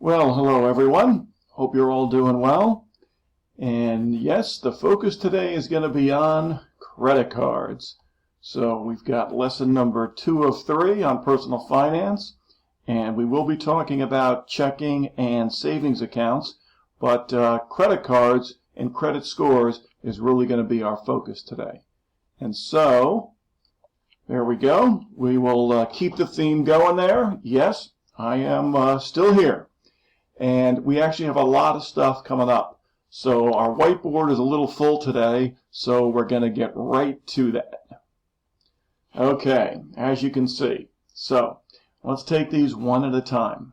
Well, hello everyone. Hope you're all doing well. And yes, the focus today is going to be on credit cards. So we've got lesson number 2 of 3 on personal finance, and we will be talking about checking and savings accounts, but credit cards and credit scores is really going to be our focus today. And so, there we go. We will keep the theme going there. Yes, I am still here. And we actually have a lot of stuff coming up. So our whiteboard is a little full today, so we're going to get right to that. Okay, as you can see. So let's take these one at a time.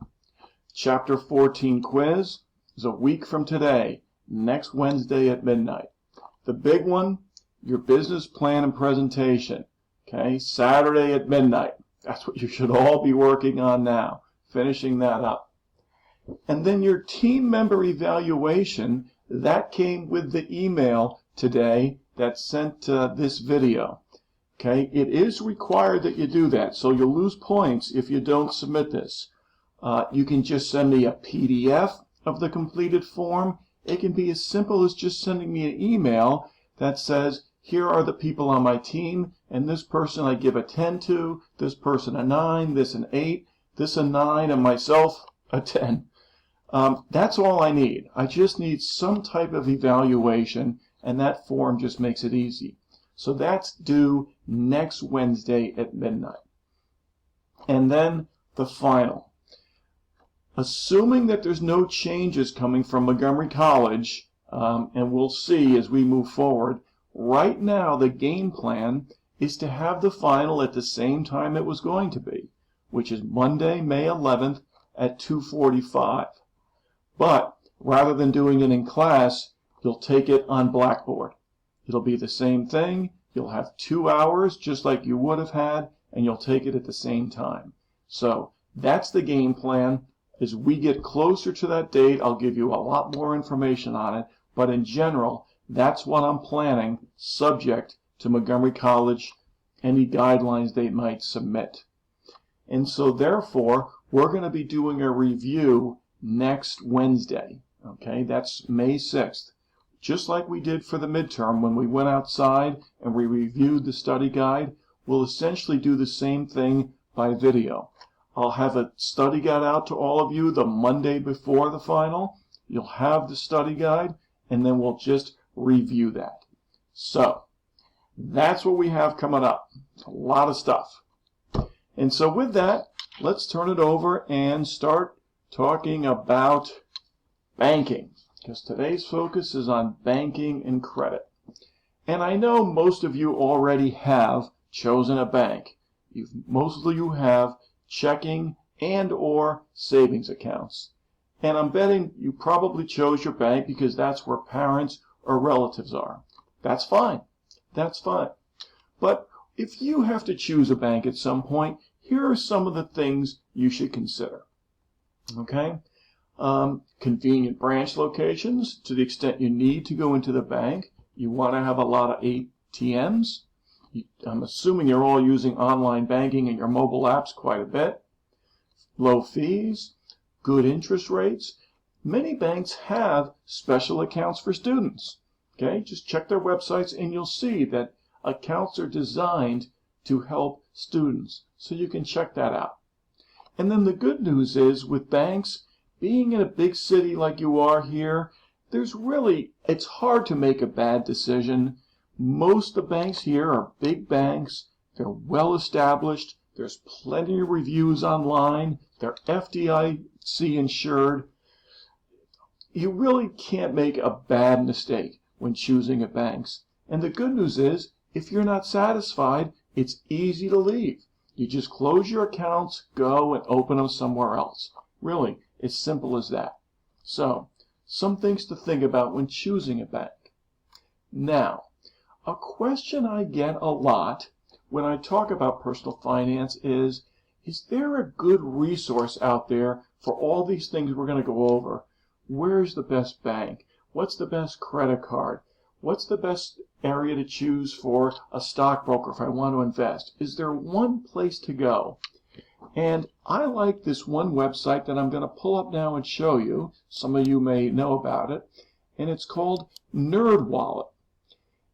Chapter 14 quiz is a week from today, next Wednesday at midnight. The big one, your business plan and presentation. Okay, Saturday at midnight. That's what you should all be working on now, finishing that up. And then your team member evaluation, that came with the email today that sent this video. Okay, it is required that you do that, so you'll lose points if you don't submit this. You can just send me a PDF of the completed form. It can be as simple as just sending me an email that says, here are the people on my team, and this person I give a 10 to, this person a 9, this an 8, this a 9, and myself a 10. That's all I need. I just need some type of evaluation, and that form just makes it easy. So that's due next Wednesday at midnight. And then the final. Assuming that there's no changes coming from Montgomery College, and we'll see as we move forward, right now the game plan is to have the final at the same time it was going to be, which is Monday, May 11th at 2:45. But rather than doing it in class, you'll take it on Blackboard. It'll be the same thing. You'll have 2 hours just like you would have had, and you'll take it at the same time. So that's the game plan. As we get closer to that date, I'll give you a lot more information on it. But in general, that's what I'm planning, subject to Montgomery College, any guidelines they might submit. And so therefore, we're going to be doing a review next Wednesday. Okay, that's May 6th. Just like we did for the midterm when we went outside and we reviewed the study guide, we'll essentially do the same thing by video. I'll have a study guide out to all of you the Monday before the final. You'll have the study guide, and then we'll just review that. So, that's what we have coming up. A lot of stuff. And so with that, let's turn it over and start talking about banking, because today's focus is on banking and credit. And I know most of you already have chosen a bank. Most of you have checking and or savings accounts. And I'm betting you probably chose your bank because that's where parents or relatives are. That's fine. That's fine. But if you have to choose a bank at some point, here are some of the things you should consider. Okay? Convenient branch locations to the extent you need to go into the bank. You want to have a lot of ATMs. I'm assuming you're all using online banking and your mobile apps quite a bit. Low fees, good interest rates. Many banks have special accounts for students. Okay, just check their websites and you'll see that accounts are designed to help students. So you can check that out. And then the good news is with banks, being in a big city like you are here, it's hard to make a bad decision. Most of the banks here are big banks. They're well established. There's plenty of reviews online. They're FDIC insured. You really can't make a bad mistake when choosing a bank. And the good news is, if you're not satisfied, it's easy to leave. You just close your accounts, go and open them somewhere else. Really, it's simple as that. So, some things to think about when choosing a bank. Now, a question I get a lot when I talk about personal finance is there a good resource out there for all these things we're going to go over? Where's the best bank? What's the best credit card? What's the best area to choose for a stockbroker if I want to invest? Is there one place to go? And I like this one website that I'm going to pull up now and show you. Some of you may know about it. And it's called NerdWallet.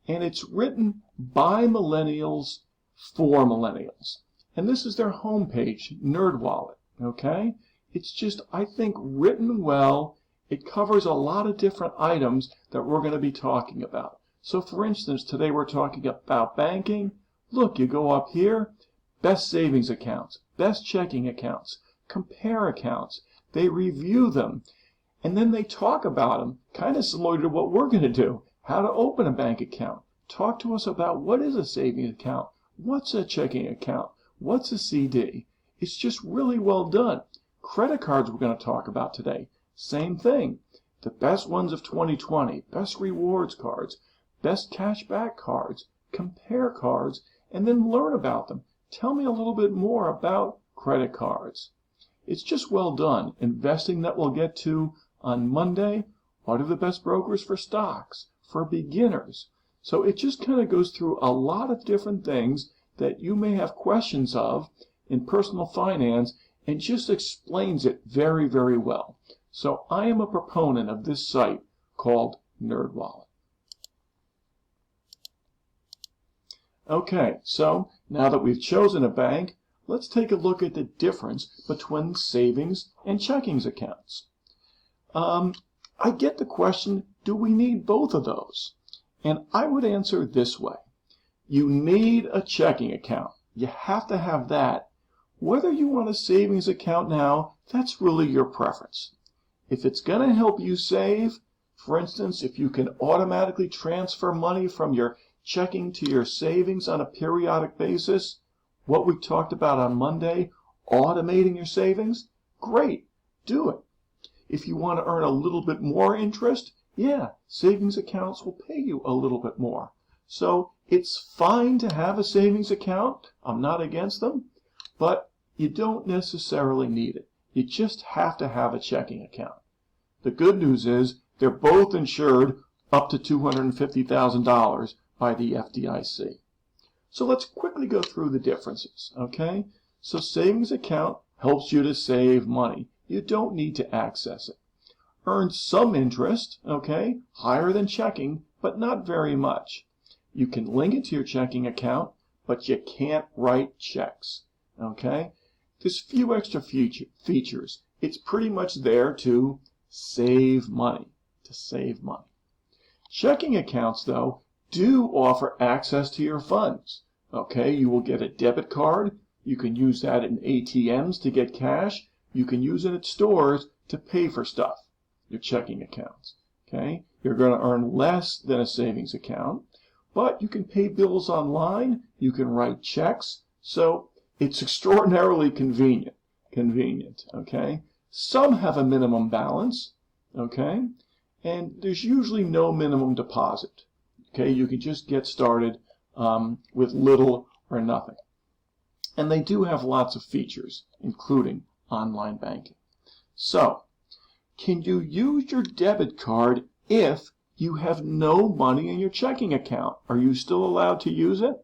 And it's written by millennials for millennials. And this is their homepage, NerdWallet. Okay? It's just, I think, written well. It covers a lot of different items that we're going to be talking about. So for instance, today we're talking about banking. Look, you go up here, best savings accounts, best checking accounts, compare accounts. They review them, and then they talk about them, kind of similar to what we're going to do, how to open a bank account. Talk to us about what is a savings account, what's a checking account, what's a CD. It's just really well done. Credit cards we're going to talk about today. Same thing. The best ones of 2020, best rewards cards, best cashback cards, compare cards, and then learn about them. Tell me a little bit more about credit cards. It's just well done. Investing that we'll get to on Monday. What are the best brokers for stocks, for beginners? So it just kind of goes through a lot of different things that you may have questions of in personal finance and just explains it very, very well. So I am a proponent of this site called NerdWallet. Okay, so now that we've chosen a bank, let's take a look at the difference between savings and checkings accounts. I get the question, do we need both of those? And I would answer this way. You need a checking account. You have to have that. Whether you want a savings account now, that's really your preference. If it's going to help you save, for instance, if you can automatically transfer money from your checking to your savings on a periodic basis, what we talked about on Monday, automating your savings, great, do it. If you want to earn a little bit more interest, yeah, savings accounts will pay you a little bit more. So it's fine to have a savings account. I'm not against them, but you don't necessarily need it. You just have to have a checking account. The good news is they're both insured up to $250,000 by the FDIC. So let's quickly go through the differences, okay? So savings account helps you to save money. You don't need to access it. Earn some interest, okay? Higher than checking, but not very much. You can link it to your checking account, but you can't write checks, okay? There's few extra features. It's pretty much there to save money, Checking accounts, though, do offer access to your funds. Okay, you will get a debit card. You can use that in ATMs to get cash. You can use it at stores to pay for stuff, your checking accounts. Okay, you're going to earn less than a savings account, but you can pay bills online. You can write checks. So it's extraordinarily convenient. Okay, some have a minimum balance. Okay, and there's usually no minimum deposit. Okay, you can just get started with little or nothing. And they do have lots of features, including online banking. So, can you use your debit card if you have no money in your checking account? Are you still allowed to use it?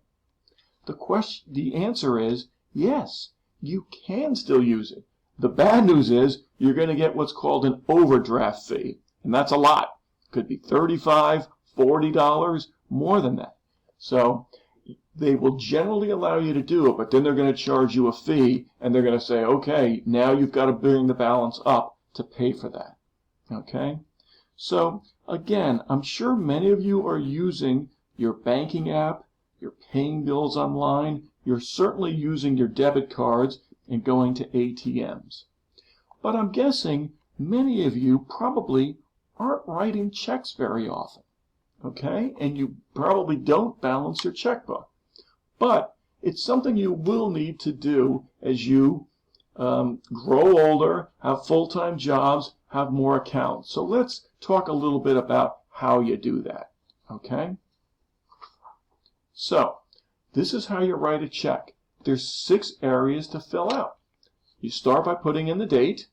The answer is yes, you can still use it. The bad news is you're going to get what's called an overdraft fee, and that's a lot. It could be $35, $40, more than that. So they will generally allow you to do it, but then they're going to charge you a fee, and they're going to say, okay, now you've got to bring the balance up to pay for that. Okay? So again, I'm sure many of you are using your banking app, you're paying bills online, you're certainly using your debit cards and going to ATMs. But I'm guessing many of you probably aren't writing checks very often. Okay? And you probably don't balance your checkbook. But it's something you will need to do as you grow older, have full-time jobs, have more accounts. So let's talk a little bit about how you do that. Okay? So, this is how you write a check. There's 6 areas to fill out. You start by putting in the date.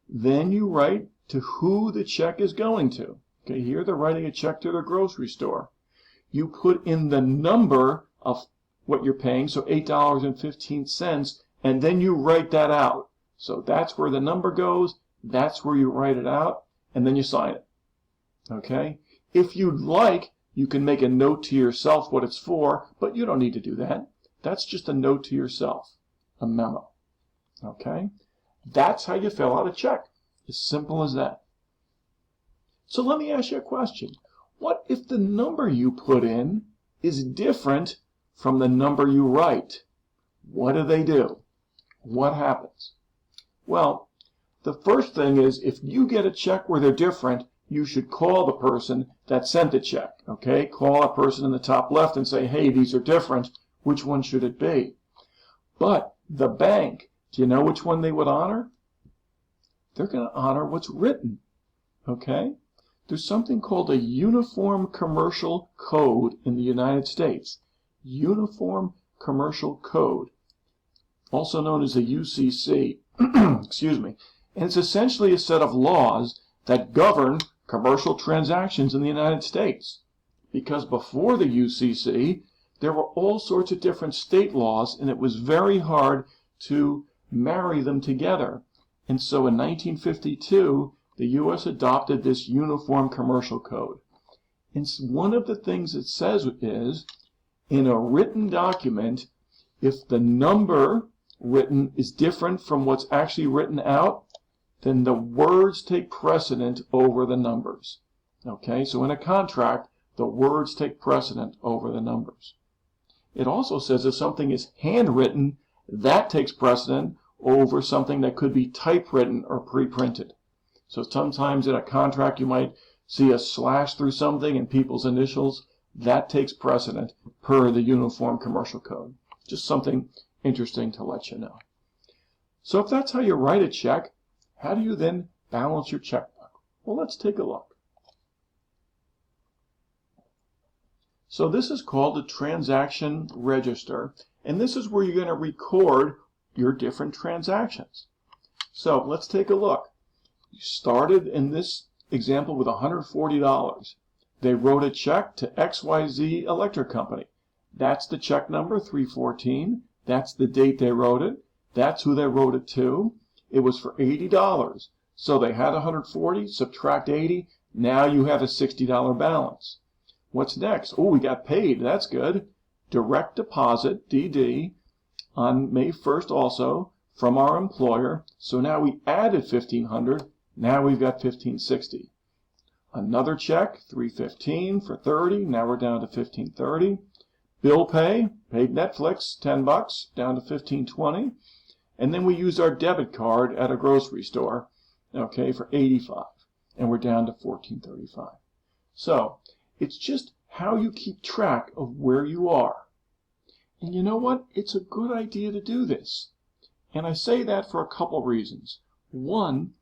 Then you write to who the check is going to. Okay, here they're writing a check to the grocery store. You put in the number of what you're paying, so $8.15, and then you write that out. So that's where the number goes, that's where you write it out, and then you sign it. Okay? If you'd like, you can make a note to yourself what it's for, but you don't need to do that. That's just a note to yourself, a memo. Okay? That's how you fill out a check. As simple as that. So let me ask you a question. What if the number you put in is different from the number you write? What do? What happens? Well, the first thing is if you get a check where they're different, you should call the person that sent the check. Okay? Call a person in the top left and say, hey, these are different. Which one should it be? But the bank, do you know which one they would honor? They're going to honor what's written. Okay? There's something called a Uniform Commercial Code in the United States. Uniform Commercial Code, also known as the UCC. Excuse me. And it's essentially a set of laws that govern commercial transactions in the United States. Because before the UCC, there were all sorts of different state laws, and it was very hard to marry them together. And so in 1952, the U.S. adopted this Uniform Commercial Code. And one of the things it says is, in a written document, if the number written is different from what's actually written out, then the words take precedent over the numbers. Okay, so in a contract, the words take precedent over the numbers. It also says if something is handwritten, that takes precedent over something that could be typewritten or pre-printed. So sometimes in a contract you might see a slash through something and people's initials. That takes precedent per the Uniform Commercial Code. Just something interesting to let you know. So if that's how you write a check, how do you then balance your checkbook? Well, let's take a look. So this is called the transaction register, and this is where you're going to record your different transactions. So let's take a look. You started in this example with $140. They wrote a check to XYZ Electric Company. That's the check number, 314. That's the date they wrote it. That's who they wrote it to. It was for $80. So they had $140, subtract 80. Now you have a $60 balance. What's next? Oh, we got paid. That's good. Direct deposit, DD, on May 1st also from our employer. So now we added $1,500. Now we've got $1,560. Another check, $315 for 30. Now we're down to $1,530. Bill pay, paid Netflix, $10, down to $1,520. And then we use our debit card at a grocery store, okay, for $85. And we're down to $1,435. So it's just how you keep track of where you are. And you know what? It's a good idea to do this. And I say that for a couple reasons. One,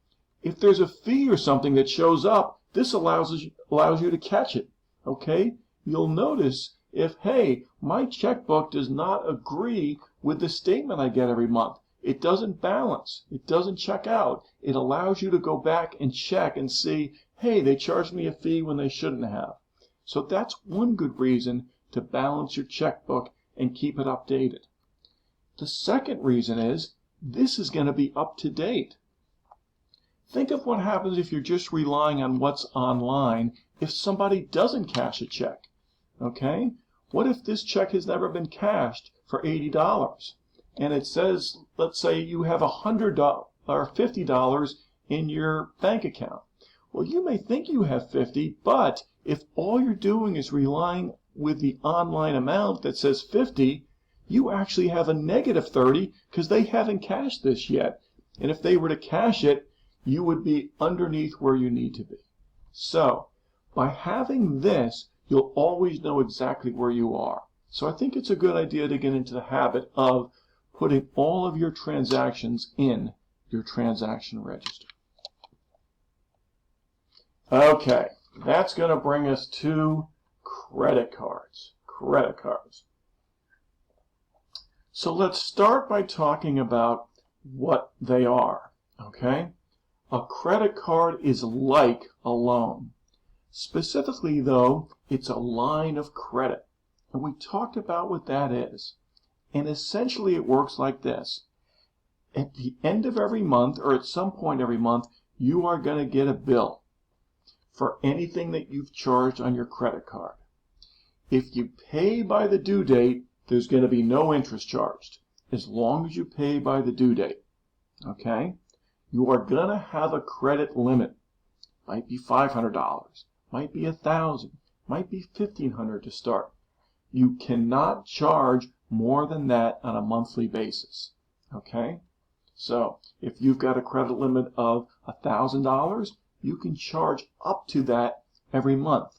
if there's a fee or something that shows up, this allows you to catch it, okay? You'll notice if, hey, my checkbook does not agree with the statement I get every month. It doesn't balance. It doesn't check out. It allows you to go back and check and see, hey, they charged me a fee when they shouldn't have. So that's one good reason to balance your checkbook and keep it updated. The second reason is this is going to be up to date. Think of what happens if you're just relying on what's online if somebody doesn't cash a check. Okay? What if this check has never been cashed for $80 and it says, let's say you have $100 or $50 in your bank account? Well, you may think you have 50, but if all you're doing is relying with the online amount that says 50, you actually have a negative 30 because they haven't cashed this yet. And if they were to cash it, you would be underneath where you need to be. So, by having this, you'll always know exactly where you are. So I think it's a good idea to get into the habit of putting all of your transactions in your transaction register. Okay, that's going to bring us to credit cards. Credit cards. So let's start by talking about what they are, okay? A credit card is like a loan. Specifically, though, it's a line of credit. And we talked about what that is. And essentially, it works like this. at the end of every month or at some point every month, you are going to get a bill for anything that you've charged on your credit card. If you pay by the due date, there's going to be no interest charged as long as you pay by the due date. Okay? You are going to have a credit limit. Might be $500, might be $1,000, might be $1,500 to start. You cannot charge more than that on a monthly basis. Okay? So, if you've got a credit limit of $1,000, you can charge up to that every month.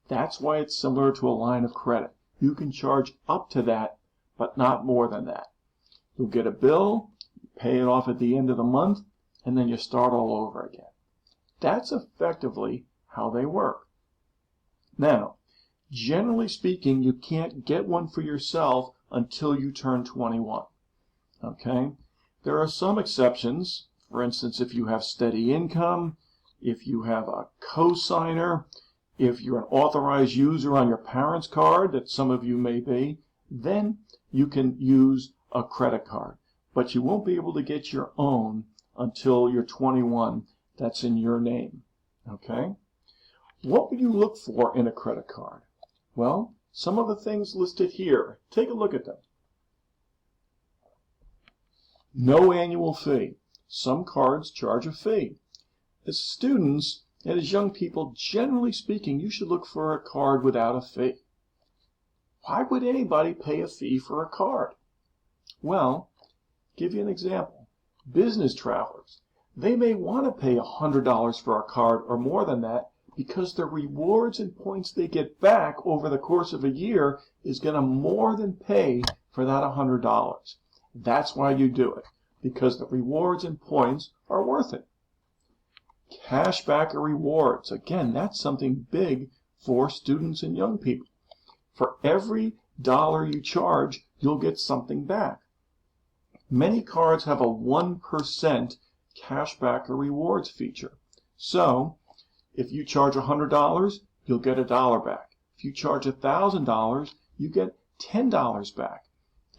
That's why it's similar to a line of credit. You can charge up to that, but not more than that. You'll get a bill, you pay it off at the end of the month, and then you start all over again. That's effectively how they work. Now, generally speaking, you can't get one for yourself until you turn 21. Okay? There are some exceptions. For instance, if you have steady income, if you have a co-signer, if you're an authorized user on your parents' card, that some of you may be, then you can use a credit card. But you won't be able to get your own until you're 21. That's in your name. Okay? What would you look for in a credit card? Well, some of the things listed here. Take a look at them. No annual fee. Some cards charge a fee. As students and as young people, generally speaking, you should look for a card without a fee. Why would anybody pay a fee for a card? Well, give you an example. Business travelers, they may want to pay $100 for a card or more than that because the rewards and points they get back over the course of a year is going to more than pay for that $100. That's why you do it, because the rewards and points are worth it. Cashback or rewards, again, that's something big for students and young people. For every dollar you charge, you'll get something back. Many cards have a 1% cashback or rewards feature. So, if you charge $100, you'll get $1 back. If you charge $1,000, you get $10 back.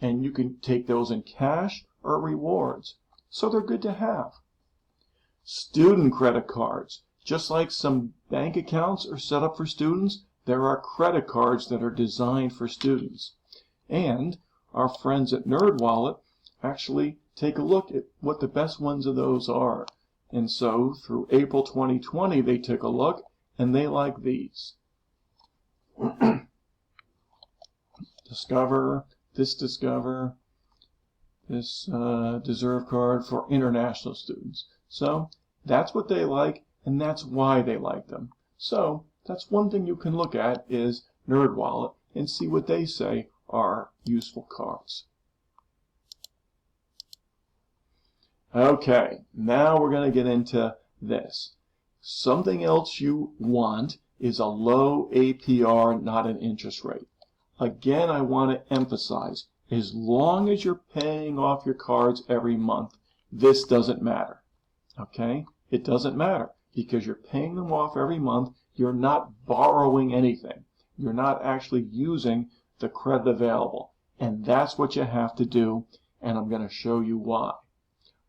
And you can take those in cash or rewards. So they're good to have. Student credit cards. Just like some bank accounts are set up for students, there are credit cards that are designed for students. And our friends at NerdWallet actually take a look at what the best ones of those are. And so through April 2020, they took a look and they like these. Discover, this Deserve card for international students. So that's what they like, and that's why they like them. So that's one thing you can look at is NerdWallet and see what they say are useful cards. Okay, now we're going to get into this. Something else you want is a low APR, not an interest rate. Again, I want to emphasize, as long as you're paying off your cards every month, this doesn't matter. Okay? It doesn't matter because you're paying them off every month. You're not borrowing anything. You're not actually using the credit available. And that's what you have to do, and I'm going to show you why.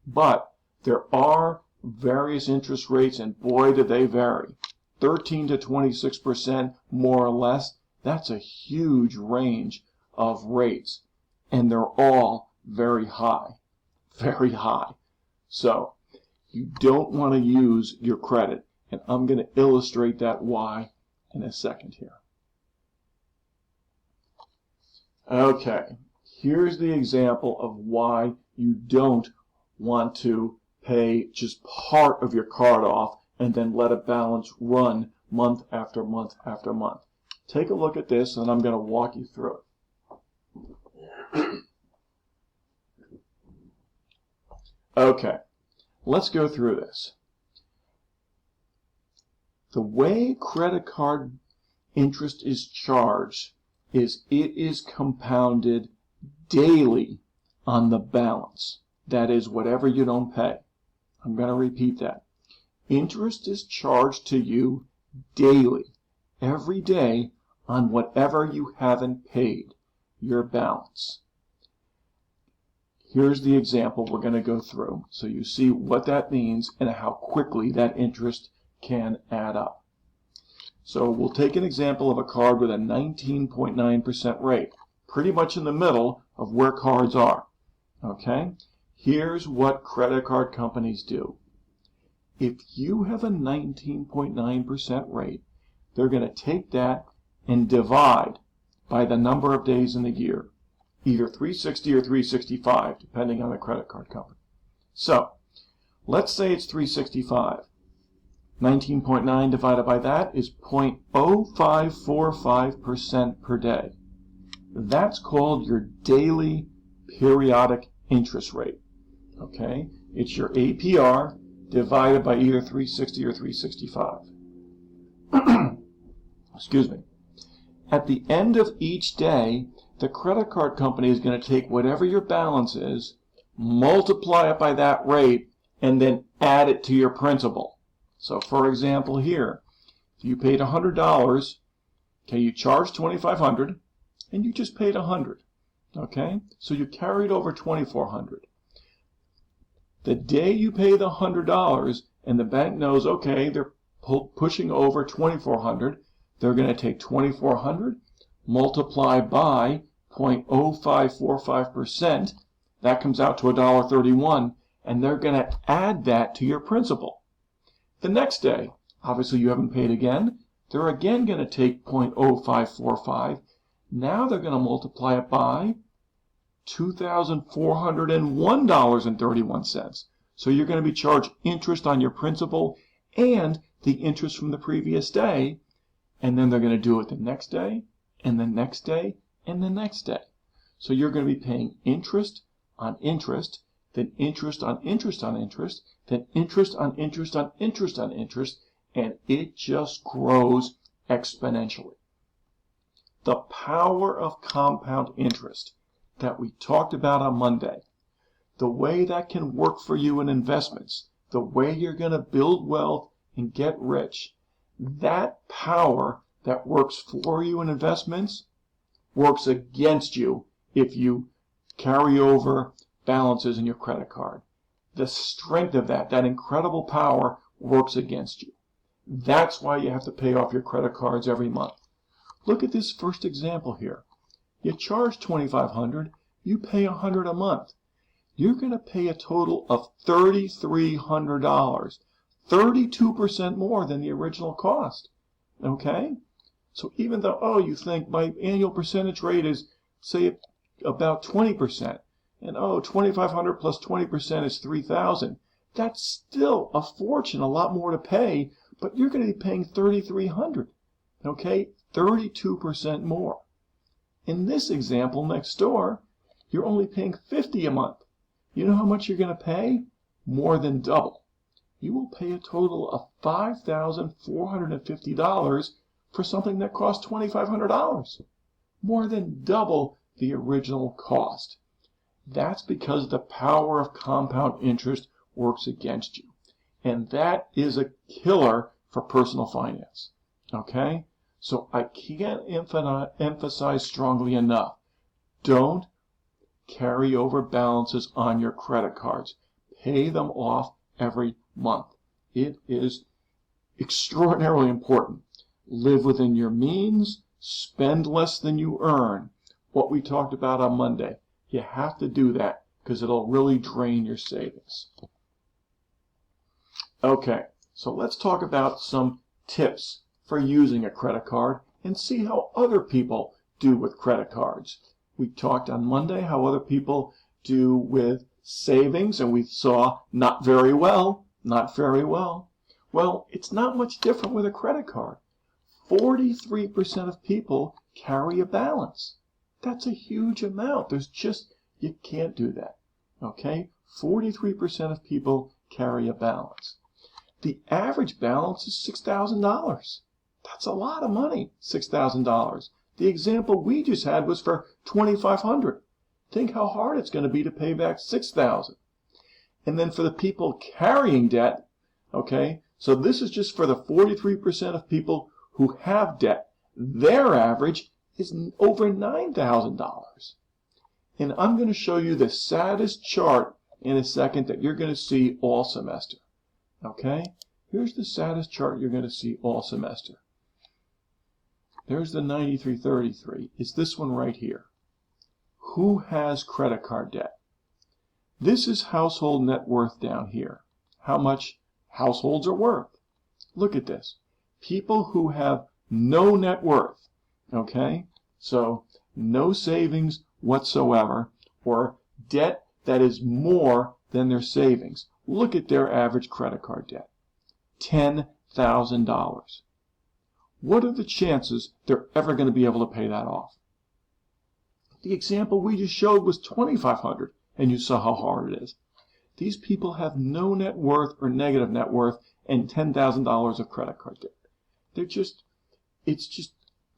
But there are various interest rates, and boy, do they vary. 13 to 26% more or less. That's a huge range of rates, and they're all very high, very high. So you don't want to use your credit, and I'm going to illustrate that why in a second here. Okay, here's the example of why you don't want to pay just part of your card off and then let a balance run month after month after month. Take a look at this, and I'm going to walk you through it. Okay, let's go through this. The way credit card interest is charged is it is compounded daily on the balance. That is, whatever you don't pay. I'm going to repeat that. Interest is charged to you daily, every day, on whatever you haven't paid, your balance. Here's the example we're going to go through so you see what that means and how quickly that interest can add up. So we'll take an example of a card with a 19.9% rate, pretty much in the middle of where cards are. Okay? Here's what credit card companies do. If you have a 19.9% rate, they're going to take that and divide by the number of days in the year, either 360 or 365, depending on the credit card company. So, let's say it's 365. 19.9 divided by that is 0.0545% per day. That's called your daily periodic interest rate. Okay? It's your APR divided by either 360 or 365. Excuse me. At the end of each day, the credit card company is going to take whatever your balance is, multiply it by that rate, and then add it to your principal. So for example here, if you paid $100, okay, you charged $2,500, and you just paid $100. Okay? So you carried over $2,400. The day you pay the $100 and the bank knows, okay, they're pushing over $2,400, they're going to take $2,400, multiply by 0.0545%, that comes out to $1.31, and they're going to add that to your principal. The next day, obviously you haven't paid again, they're again going to take 0.0545. Now they're going to multiply it by $2,401.31. So you're going to be charged interest on your principal and the interest from the previous day, and then they're going to do it the next day, and the next day, and the next day. So you're going to be paying interest on interest, then interest on interest on interest, then interest on interest on interest on interest, and it just grows exponentially. The power of compound interest that we talked about on Monday, the way that can work for you in investments, the way you're going to build wealth and get rich, that power that works for you in investments works against you if you carry over balances in your credit card. The strength of that incredible power works against you. That's why you have to pay off your credit cards every month. Look at this first example here. You charge $2,500, you pay $100 a month. You're going to pay a total of $3,300, 32% more than the original cost. Okay? So even though, you think my annual percentage rate is, say, about 20%, and $2,500 plus 20% is $3,000, that's still a fortune, a lot more to pay, but you're going to be paying $3,300. Okay? 32% more. In this example next door, you're only paying $50 a month. You know how much you're going to pay? More than double. You will pay a total of $5,450 for something that cost $2,500. More than double the original cost. That's because the power of compound interest works against you. And that is a killer for personal finance. Okay? So I can't emphasize strongly enough. Don't carry over balances on your credit cards. Pay them off every month. It is extraordinarily important. Live within your means. Spend less than you earn. What we talked about on Monday. You have to do that because it'll really drain your savings. Okay, so let's talk about some tips for using a credit card and see how other people do with credit cards. We talked on Monday how other people do with savings, and we saw not very well. Well, it's not much different with a credit card. 43% of people carry a balance. That's a huge amount. You can't do that. Okay? 43% of people carry a balance. The average balance is $6,000. That's a lot of money, $6,000. The example we just had was for $2,500. Think how hard it's going to be to pay back $6,000. And then for the people carrying debt, okay, so this is just for the 43% of people who have debt. Their average is over $9,000. And I'm going to show you the saddest chart in a second that you're going to see all semester. Okay? Here's the saddest chart you're going to see all semester. There's the 9333. It's this one right here. Who has credit card debt? This is household net worth down here. How much households are worth. Look at this. People who have no net worth. Okay? So, no savings whatsoever, or debt that is more than their savings. Look at their average credit card debt. $10,000. What are the chances they're ever going to be able to pay that off? The example we just showed was $2,500, and you saw how hard it is. These people have no net worth or negative net worth and $10,000 of credit card debt. It's just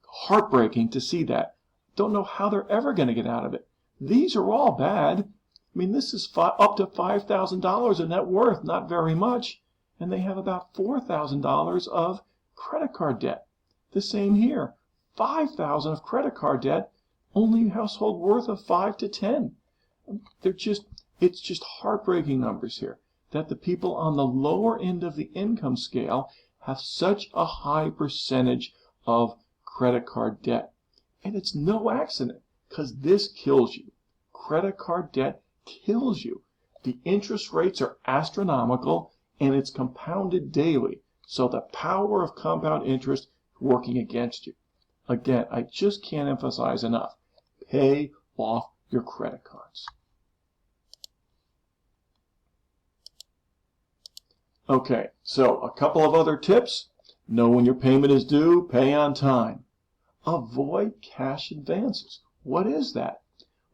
heartbreaking to see that. Don't know how they're ever going to get out of it. These are all bad. I mean, this is up to $5,000 in net worth, not very much, and they have about $4,000 of credit card debt. The same here, $5,000 of credit card debt, only household worth of 5 to 10. It's just heartbreaking numbers here that the people on the lower end of the income scale have such a high percentage of credit card debt. And it's no accident, because this kills you. Credit card debt kills you. The interest rates are astronomical, and it's compounded daily. So the power of compound interest is working against you. Again, I just can't emphasize enough. Pay off your credit cards. Okay, so a couple of other tips. Know when your payment is due, pay on time. Avoid cash advances. What is that?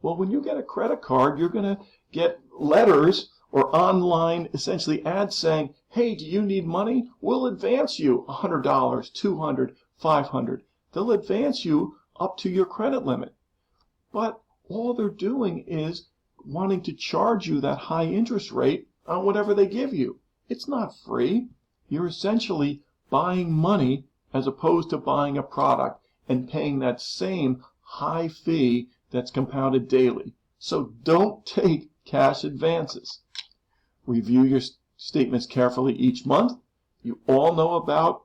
Well, when you get a credit card, you're going to get letters or online, essentially ads saying, hey, do you need money? We'll advance you $100, $200, $500. They'll advance you up to your credit limit. But all they're doing is wanting to charge you that high interest rate on whatever they give you. It's not free. You're essentially buying money as opposed to buying a product and paying that same high fee that's compounded daily. So don't take cash advances. Review your statements carefully each month. You all know about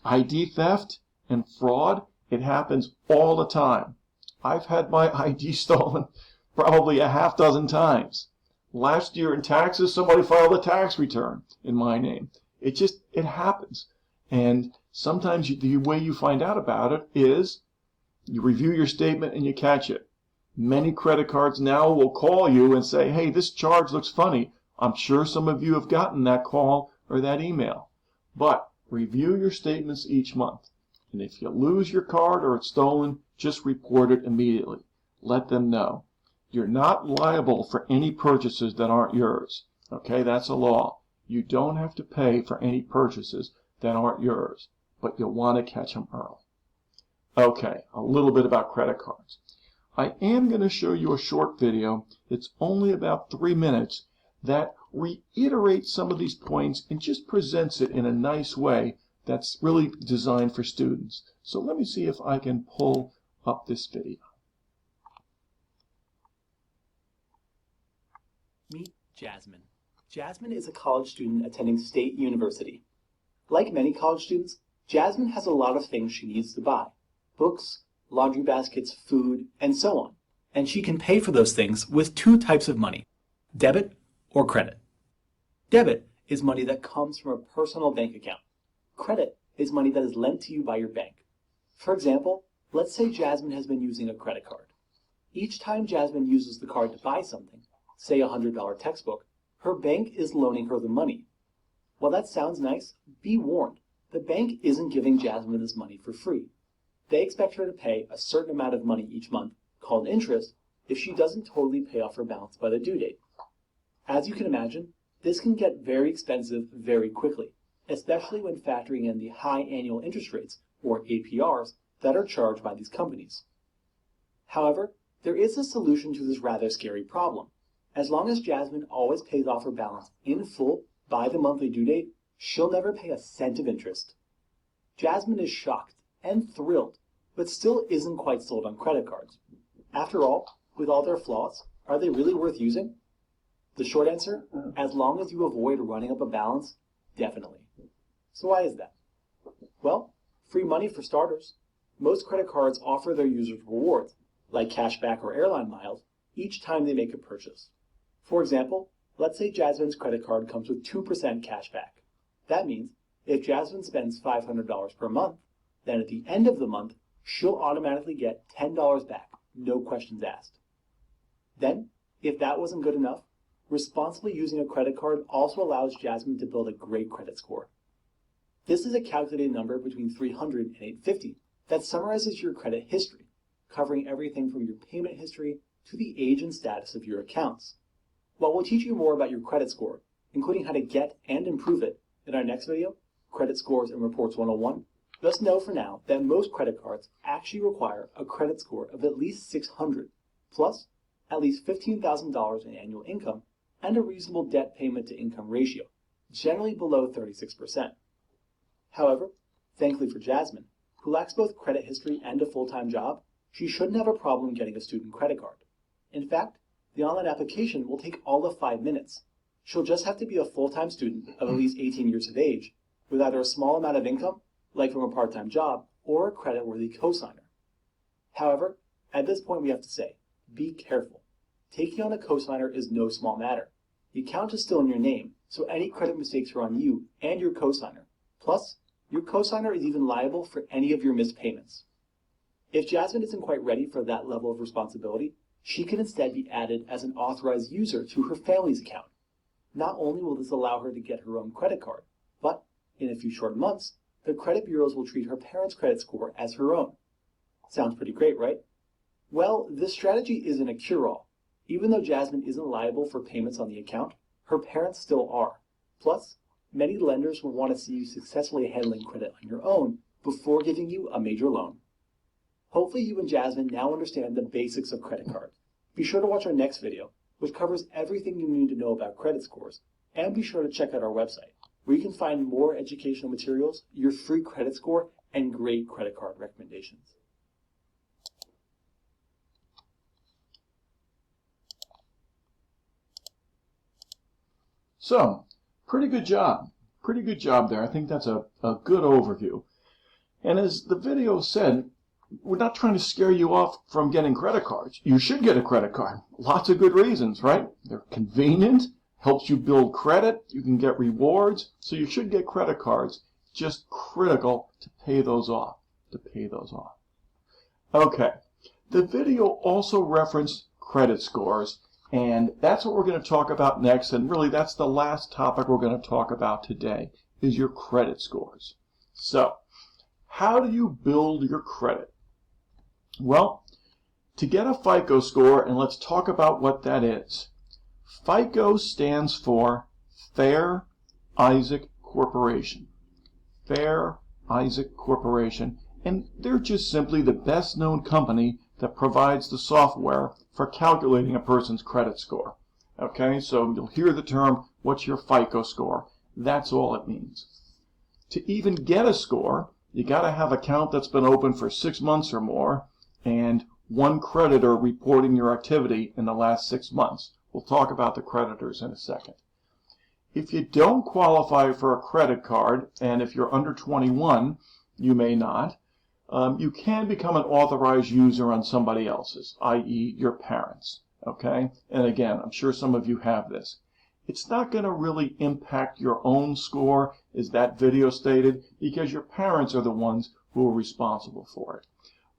ID theft and fraud. It happens all the time. I've had my ID stolen probably a half dozen times. Last year in taxes, somebody filed a tax return in my name. It happens. And sometimes the way you find out about it is you review your statement and you catch it. Many credit cards now will call you and say, hey, this charge looks funny. I'm sure some of you have gotten that call or that email. But review your statements each month. And if you lose your card or it's stolen, just report it immediately. Let them know. You're not liable for any purchases that aren't yours. Okay, that's a law. You don't have to pay for any purchases that aren't yours, but you'll want to catch them early. Okay, a little bit about credit cards. I am going to show you a short video. It's only about 3 minutes that reiterates some of these points and just presents it in a nice way that's really designed for students. So let me see if I can pull up this video. Meet Jasmine. Jasmine is a college student attending State University. Like many college students, Jasmine has a lot of things she needs to buy. Books, laundry baskets, food, and so on. And she can pay for those things with 2 types of money, debit or credit. Debit is money that comes from a personal bank account. Credit is money that is lent to you by your bank. For example, let's say Jasmine has been using a credit card. Each time Jasmine uses the card to buy something, say a $100 textbook, her bank is loaning her the money. While that sounds nice, be warned, the bank isn't giving Jasmine this money for free. They expect her to pay a certain amount of money each month, called interest, if she doesn't totally pay off her balance by the due date. As you can imagine, this can get very expensive very quickly, especially when factoring in the high annual interest rates, or APRs, that are charged by these companies. However, there is a solution to this rather scary problem. As long as Jasmine always pays off her balance in full by the monthly due date, she'll never pay a cent of interest. Jasmine is shocked and thrilled, but still isn't quite sold on credit cards. After all, with all their flaws, are they really worth using? The short answer, as long as you avoid running up a balance, definitely. So why is that? Well, free money for starters. Most credit cards offer their users rewards, like cashback or airline miles, each time they make a purchase. For example, let's say Jasmine's credit card comes with 2% cashback. That means if Jasmine spends $500 per month, then at the end of the month, she'll automatically get $10 back, no questions asked. Then, if that wasn't good enough, responsibly using a credit card also allows Jasmine to build a great credit score. This is a calculated number between 300 and 850 that summarizes your credit history, covering everything from your payment history to the age and status of your accounts. While we'll teach you more about your credit score, including how to get and improve it, in our next video, Credit Scores and Reports 101, just know for now that most credit cards actually require a credit score of at least 600, plus at least $15,000 in annual income and a reasonable debt payment to income ratio, generally below 36%. However, thankfully for Jasmine, who lacks both credit history and a full-time job, she shouldn't have a problem getting a student credit card. In fact, the online application will take all of 5 minutes. She'll just have to be a full-time student of at least 18 years of age, with either a small amount of income, like from a part-time job, or a credit-worthy cosigner. However, at this point we have to say, be careful. Taking on a cosigner is no small matter. The account is still in your name, so any credit mistakes are on you and your cosigner. Plus, your cosigner is even liable for any of your missed payments. If Jasmine isn't quite ready for that level of responsibility, she can instead be added as an authorized user to her family's account. Not only will this allow her to get her own credit card, but in a few short months, the credit bureaus will treat her parents' credit score as her own. Sounds pretty great, right? Well, this strategy isn't a cure-all. Even though Jasmine isn't liable for payments on the account, her parents still are. Plus, many lenders will want to see you successfully handling credit on your own before giving you a major loan. Hopefully you and Jasmine now understand the basics of credit cards. Be sure to watch our next video, which covers everything you need to know about credit scores, and be sure to check out our website, where you can find more educational materials, your free credit score, and great credit card recommendations. So, pretty good job. Pretty good job there. I think that's a good overview. And as the video said, we're not trying to scare you off from getting credit cards. You should get a credit card. Lots of good reasons, right? They're convenient, helps you build credit, you can get rewards, so you should get credit cards. Just critical to pay those off. Okay, the video also referenced credit scores, and that's what we're going to talk about next, and really that's the last topic we're going to talk about today, is your credit scores. So, how do you build your credit? Well, to get a FICO score, and let's talk about what that is. FICO stands for Fair Isaac Corporation. Fair Isaac Corporation, and they're just simply the best known company that provides the software for calculating a person's credit score. Okay, so you'll hear the term, what's your FICO score? That's all it means. To even get a score, you got to have an account that's been open for 6 months or more, and one creditor reporting your activity in the last 6 months. We'll talk about the creditors in a second. If you don't qualify for a credit card, and if you're under 21, you may not, you can become an authorized user on somebody else's, i.e. your parents. Okay? And again, I'm sure some of you have this. It's not going to really impact your own score, as that video stated, because your parents are the ones who are responsible for it.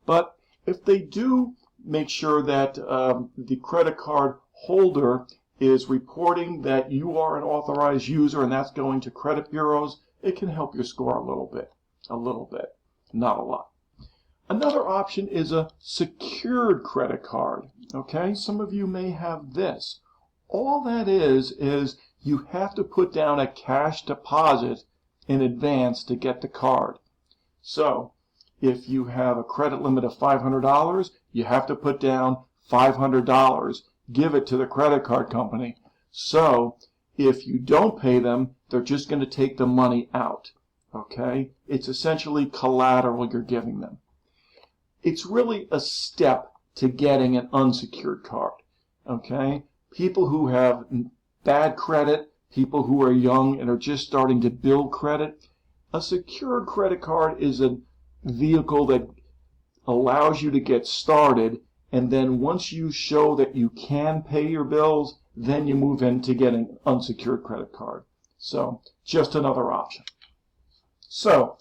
But if they do make sure that the credit card holder is reporting that you are an authorized user and that's going to credit bureaus, it can help your score a little bit, not a lot. Another option is a secured credit card. Okay, some of you may have this. All that is you have to put down a cash deposit in advance to get the card. So, if you have a credit limit of $500, you have to put down $500, give it to the credit card company. So, if you don't pay them, they're just going to take the money out. Okay? It's essentially collateral you're giving them. It's really a step to getting an unsecured card. Okay? People who have bad credit, people who are young and are just starting to build credit, a secured credit card is a vehicle that allows you to get started, and then once you show that you can pay your bills, then you move into getting an unsecured credit card. So, just another option. So,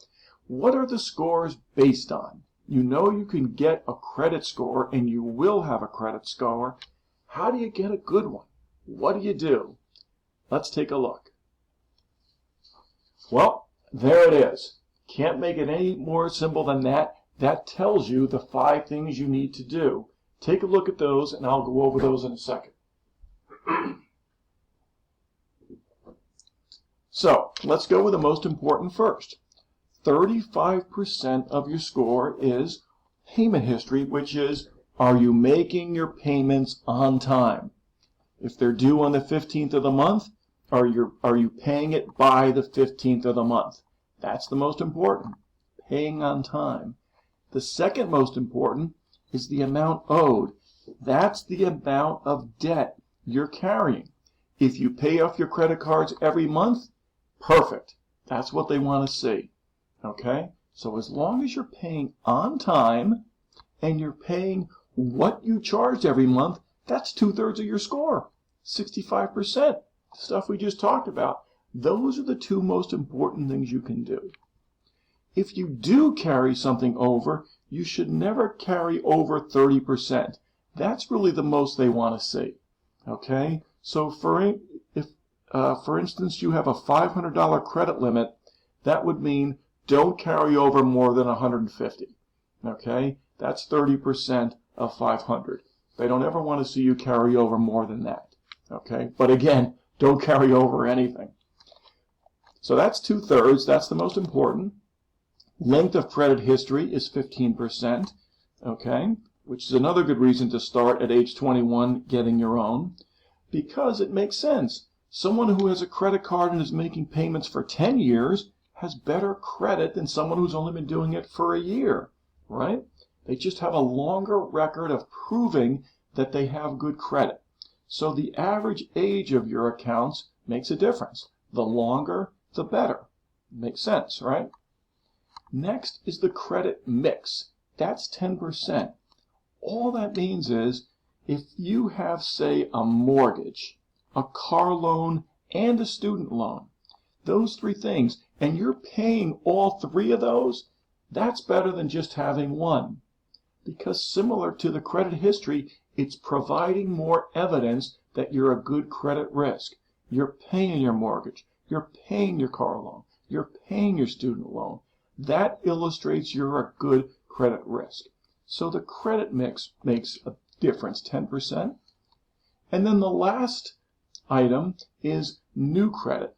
what are the scores based on? You know you can get a credit score, and you will have a credit score. How do you get a good one? What do you do? Let's take a look. Well, there it is. Can't make it any more simple than that. That tells you the 5 things you need to do. Take a look at those, and I'll go over those in a second. So, let's go with the most important first. 35% of your score is payment history, which is, are you making your payments on time? If they're due on the 15th of the month, are you paying it by the 15th of the month? That's the most important, paying on time. The second most important is the amount owed. That's the amount of debt you're carrying. If you pay off your credit cards every month, perfect. That's what they want to see. Okay? So as long as you're paying on time and you're paying what you charged every month, that's 2/3 of your score. 65%. Stuff we just talked about. Those are the 2 most important things you can do. If you do carry something over, you should never carry over 30%. That's really the most they want to see. Okay? So for instance, you have a $500 credit limit, that would mean don't carry over more than $150. Okay? That's 30% of 500. They don't ever want to see you carry over more than that. Okay? But again, don't carry over anything. So that's 2/3. That's the most important. Length of credit history is 15%. Okay? Which is another good reason to start at age 21 getting your own. Because it makes sense. Someone who has a credit card and is making payments for 10 years has better credit than someone who's only been doing it for a year, right? They just have a longer record of proving that they have good credit. So the average age of your accounts makes a difference. The longer, the better. Makes sense, right? Next is the credit mix. That's 10%. All that means is if you have, say, a mortgage, a car loan, and a student loan, those 3 things, and you're paying all 3 of those, that's better than just having one. Because similar to the credit history, it's providing more evidence that you're a good credit risk. You're paying your mortgage, you're paying your car loan, you're paying your student loan. That illustrates you're a good credit risk. So the credit mix makes a difference, 10%. And then the last item is new credit.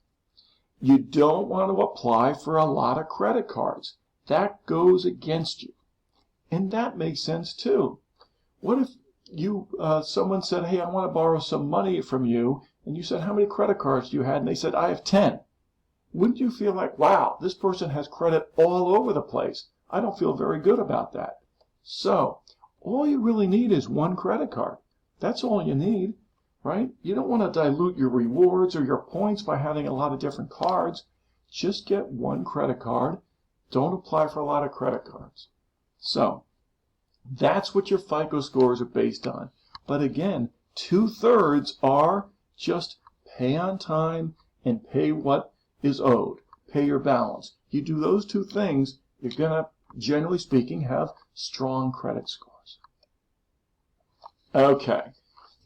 You don't want to apply for a lot of credit cards. That goes against you. And that makes sense too. What if someone said, hey, I want to borrow some money from you, and you said, how many credit cards do you have? And they said, I have 10. Wouldn't you feel like, wow, this person has credit all over the place? I don't feel very good about that. So, all you really need is one credit card. That's all you need, right? You don't want to dilute your rewards or your points by having a lot of different cards. Just get one credit card. Don't apply for a lot of credit cards. So, that's what your FICO scores are based on. But again, 2/3 are just pay on time and pay what is owed. Pay your balance. You do those 2 things, you're going to, generally speaking, have strong credit scores. Okay,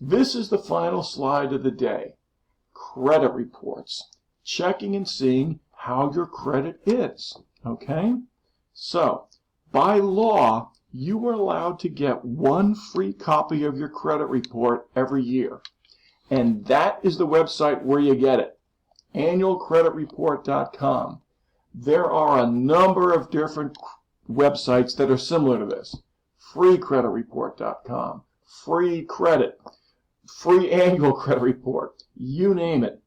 this is the final slide of the day. Credit reports. Checking and seeing how your credit is. Okay? So, by law, you are allowed to get 1 free copy of your credit report every year. And that is the website where you get it. annualcreditreport.com. There are a number of different websites that are similar to this. freecreditreport.com, free credit, free annual credit report, you name it.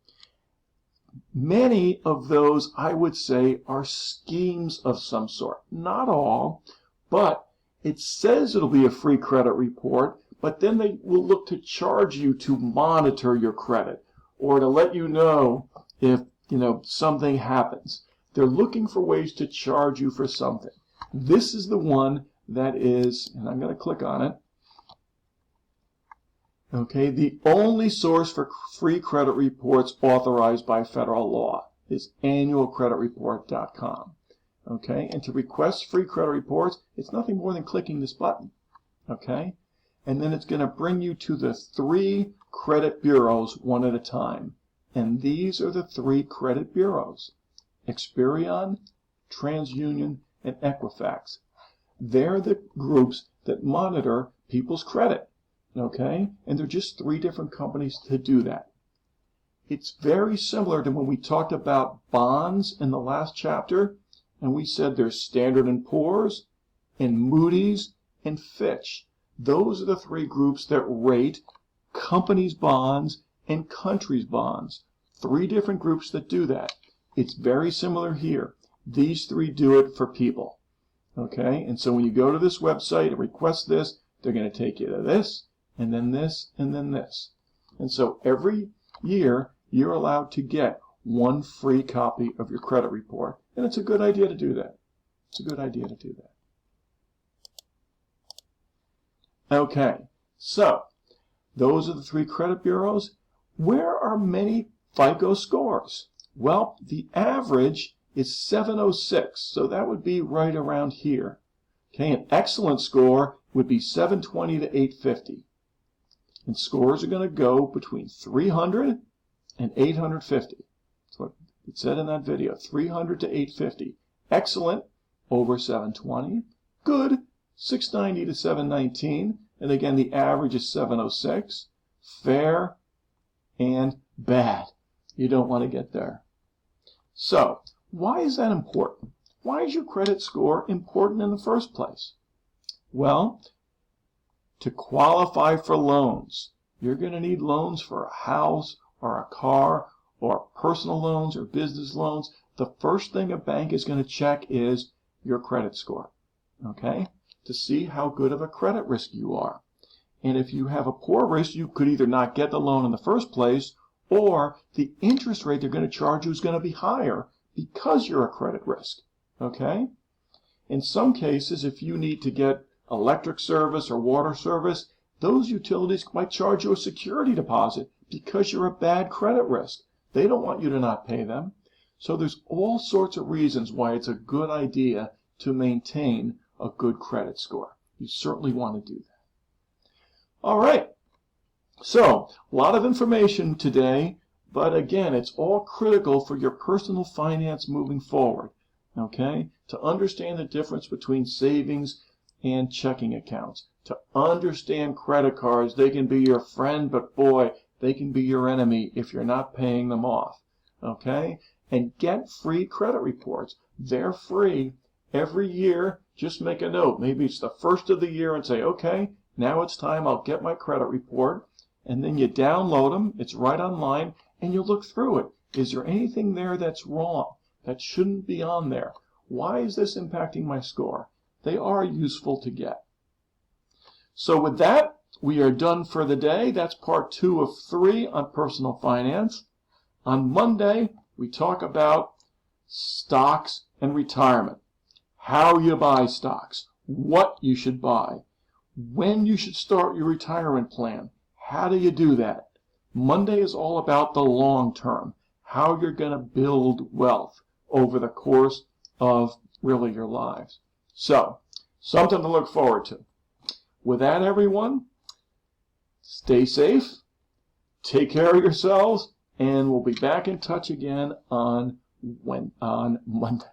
Many of those, I would say, are schemes of some sort. Not all, but It says it'll be a free credit report, but then they will look to charge you to monitor your credit or to let you know if, something happens. They're looking for ways to charge you for something. This is the one that is, and I'm going to click on it. Okay, the only source for free credit reports authorized by federal law is annualcreditreport.com. Okay, and to request free credit reports, it's nothing more than clicking this button. Okay, and then it's going to bring you to the 3 credit bureaus one at a time. And these are the 3 credit bureaus: Experian, TransUnion, and Equifax. They're the groups that monitor people's credit. Okay, and they're just 3 different companies to do that. It's very similar to when we talked about bonds in the last chapter, and we said there's Standard & Poor's and Moody's and Fitch. Those are the 3 groups that rate companies' bonds and countries' bonds. 3 different groups that do that. It's very similar here. These 3 do it for people. Okay, and so when you go to this website and request this, they're going to take you to this, and then this, and then this. And so every year, you're allowed to get 1 free copy of your credit report. And it's a good idea to do that. It's a good idea to do that. Okay, so those are the 3 credit bureaus. Where are many FICO scores? Well, the average is 706, so that would be right around here. Okay, an excellent score would be 720 to 850. And scores are going to go between 300 and 850. That's what it said in that video, 300 to 850. Excellent, over 720. Good, 690 to 719. And again, the average is 706. Fair and bad. You don't want to get there. So, why is that important? Why is your credit score important in the first place? Well, to qualify for loans, you're going to need loans for a house or a car or personal loans or business loans. The first thing a bank is going to check is your credit score, okay, to see how good of a credit risk you are. And if you have a poor risk, you could either not get the loan in the first place, or the interest rate they're going to charge you is going to be higher because you're a credit risk, okay? In some cases, if you need to get electric service or water service, those utilities might charge you a security deposit because you're a bad credit risk. They don't want you to not pay them. So there's all sorts of reasons why it's a good idea to maintain a good credit score. You certainly want to do that. All right. So, a lot of information today, but again, it's all critical for your personal finance moving forward. Okay? To understand the difference between savings and checking accounts. To understand credit cards, they can be your friend, but boy, they can be your enemy if you're not paying them off. Okay? And get free credit reports. They're free every year. Just make a note. Maybe it's the first of the year and say, okay, now it's time, I'll get my credit report. And then you download them. It's right online, and you look through it. Is there anything there that's wrong, that shouldn't be on there? Why is this impacting my score? They are useful to get. So with that, we are done for the day. That's part 2 of 3 on personal finance. On Monday, we talk about stocks and retirement. How you buy stocks, what you should buy, when you should start your retirement plan. How do you do that? Monday is all about the long term, how you're going to build wealth over the course of really your lives. So, something to look forward to. With that, everyone, stay safe, take care of yourselves, and we'll be back in touch again on Monday.